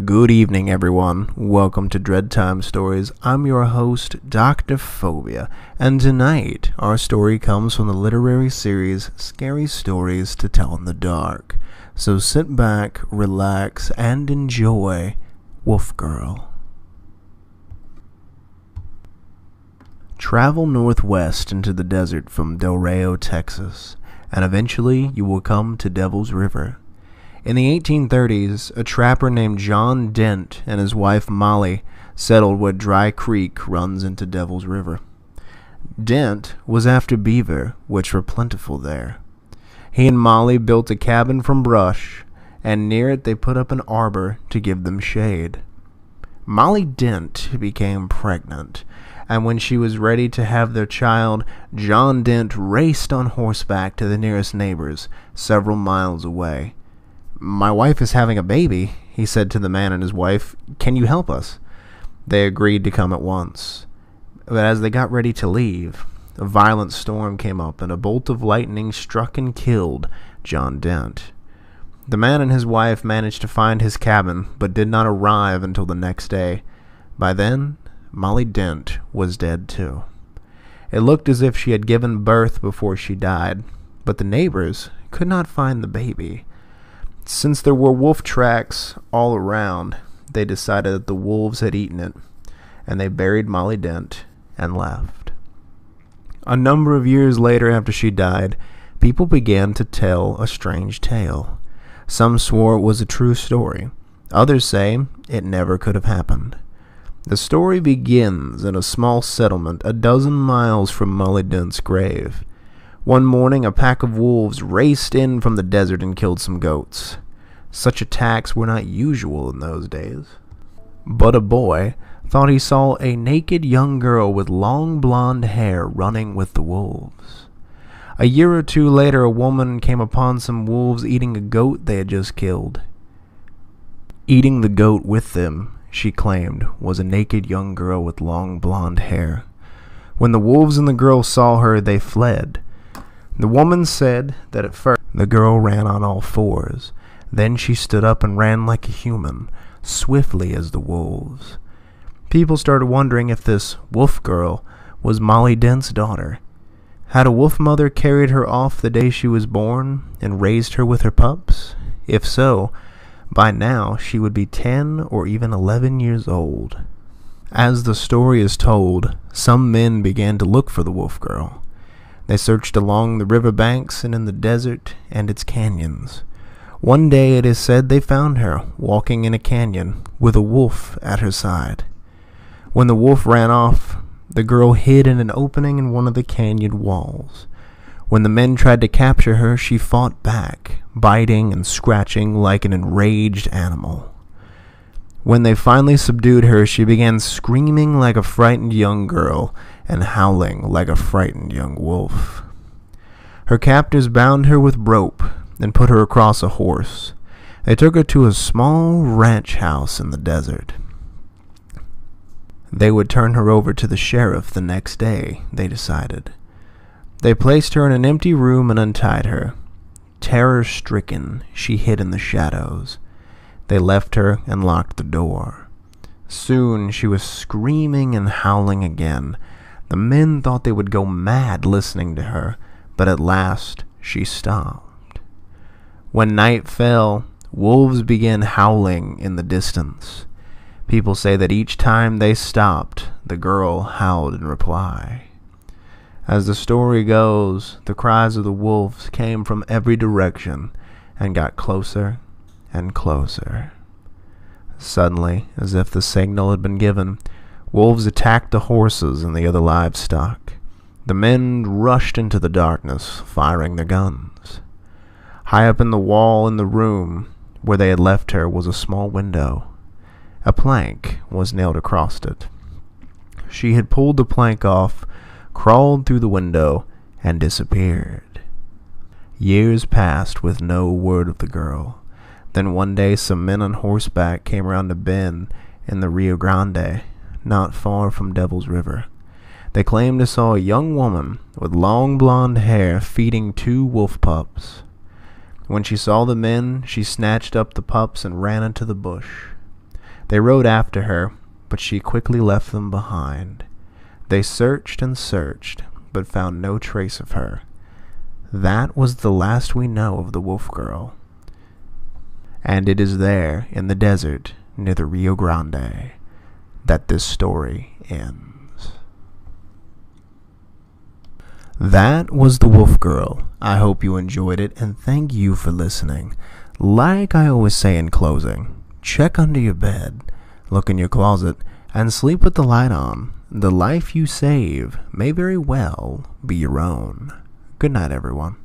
Good evening, everyone. Welcome to Dread Time Stories. I'm your host, Dr. Phobia, and tonight our story comes from the literary series Scary Stories to Tell in the Dark. So sit back, relax, and enjoy Wolf Girl. Travel northwest into the desert from Del Rio, Texas, and eventually you will come to Devil's River. In the 1830s, a trapper named John Dent and his wife Molly settled where Dry Creek runs into Devil's River. Dent was after beaver, which were plentiful there. He and Molly built a cabin from brush, and near it they put up an arbor to give them shade. Molly Dent became pregnant, and when she was ready to have their child, John Dent raced on horseback to the nearest neighbors, several miles away. "My wife is having a baby," he said to the man and his wife. "Can you help us?" They agreed to come at once. But as they got ready to leave, a violent storm came up and a bolt of lightning struck and killed John Dent. The man and his wife managed to find his cabin, but did not arrive until the next day. By then, Molly Dent was dead too. It looked as if she had given birth before she died, but the neighbors could not find the baby. Since there were wolf tracks all around, they decided that the wolves had eaten it, and they buried Molly Dent and left. A number of years later after she died, people began to tell a strange tale. Some swore it was a true story. Others say it never could have happened. The story begins in a small settlement a dozen miles from Molly Dent's grave. One morning, a pack of wolves raced in from the desert and killed some goats. Such attacks were not usual in those days. But a boy thought he saw a naked young girl with long blonde hair running with the wolves. A year or two later, a woman came upon some wolves eating a goat they had just killed. Eating the goat with them, she claimed, was a naked young girl with long blonde hair. When the wolves and the girl saw her, they fled. The woman said that at first the girl ran on all fours. Then she stood up and ran like a human, swiftly as the wolves. People started wondering if this wolf girl was Molly Dent's daughter. Had a wolf mother carried her off the day she was born and raised her with her pups? If so, by now she would be 10 or even 11 years old. As the story is told, some men began to look for the wolf girl. They searched along the riverbanks and in the desert and its canyons. One day it is said they found her walking in a canyon with a wolf at her side. When the wolf ran off, the girl hid in an opening in one of the canyon walls. When the men tried to capture her, she fought back, biting and scratching like an enraged animal. When they finally subdued her, she began screaming like a frightened young girl and howling like a frightened young wolf. Her captors bound her with rope and put her across a horse. They took her to a small ranch house in the desert. They would turn her over to the sheriff the next day, they decided. They placed her in an empty room and untied her. Terror-stricken, she hid in the shadows. They left her and locked the door. Soon she was screaming and howling again. The men thought they would go mad listening to her, but at last she stopped. When night fell, wolves began howling in the distance. People say that each time they stopped, the girl howled in reply. As the story goes, the cries of the wolves came from every direction and got closer and closer. Suddenly, as if the signal had been given, wolves attacked the horses and the other livestock. The men rushed into the darkness, firing their guns. High up in the wall in the room where they had left her was a small window. A plank was nailed across it. She had pulled the plank off, crawled through the window, and disappeared. Years passed with no word of the girl. Then one day some men on horseback came around a bend in the Rio Grande, not far from Devil's River. They claimed to saw a young woman with long blonde hair feeding 2 wolf pups. When she saw the men, she snatched up the pups and ran into the bush. They rode after her, but she quickly left them behind. They searched and searched, but found no trace of her. That was the last we know of the Wolf Girl. And it is there, in the desert, near the Rio Grande, that this story ends. That was The Wolf Girl. I hope you enjoyed it, and thank you for listening. Like I always say in closing, check under your bed, look in your closet, and sleep with the light on. The life you save may very well be your own. Good night, everyone.